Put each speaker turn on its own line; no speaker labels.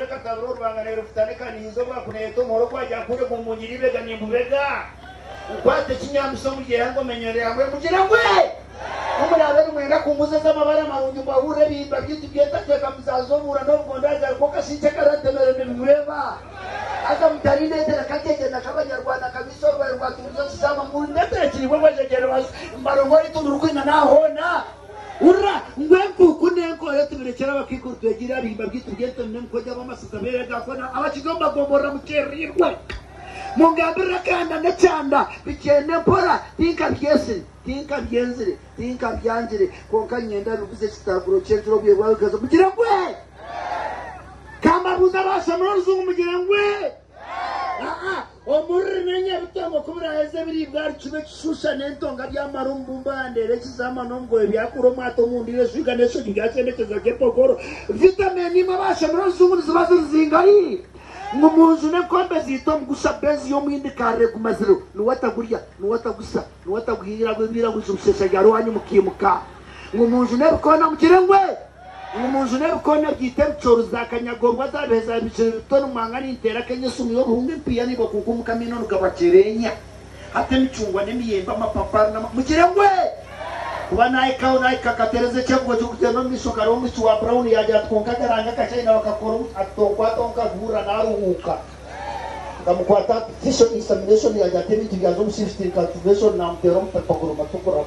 Katabro banganero futane kanizo bakuneto moro kwa jakure kumungiribe gani mubega ukwate kinyamiso mugihe ngo menyere hamwe mugira ngwe umurabe mwenda kumuza zamabara marungi bahure bimba byiti byeta kamuzazobura no gondaza ko kasice karatemere nimweba aka mutarinde tera kakege nakabanyarwanda kabiso rwa tuzo sisama muri ndetse kiriwe bajegere bas marongo iturukwina nahona Ura ngwenku kunenko yetu birekera bakikurtuye gira bimba byitugete nemko jaba masabere gakona abakigomba gomborra mukerirwe mungabira kanda necanda bikene mpora tinka byenzire tinka byanjire konka nyenda bivuze kitaguro cyentro bye bwakaza mugira ngwe kamba buza basha muruzungu mugira ngwe omurri nenya bitango kubira heze biri bwari kibe kishusha nentonga bya marumbumba ndere kizama nomgo byakuro mwato mundire shuga neso gigacenekeza gepokoro vitamini mabasha muruzungu zibazo zingari ngumunzu nekombe zito mgusa benzi yo mwindi kare kumaziro nuwatagurya nuwataguhira gwibira gusushesha yaro wanyu mukimuka ngumunzu nebikona mukirengwe umuntu nebikona byitebcoro zakanyagorwa zabeza bicero mangani intera kenye sumiyo buhunge pia nibo kukumuka mino nukabacerenya hate micungwa nemiyemba amapapara na mukirengwe kuba naika katereze cyangwa cyo kugenda mishoka ro mwicu wa brown yaje atkonka karanga kachina bakakora atokwa tonka gura naruhuka kamukwata vision examination yaje atemi tugazo 16 cultivation na mtero mpakoro matukura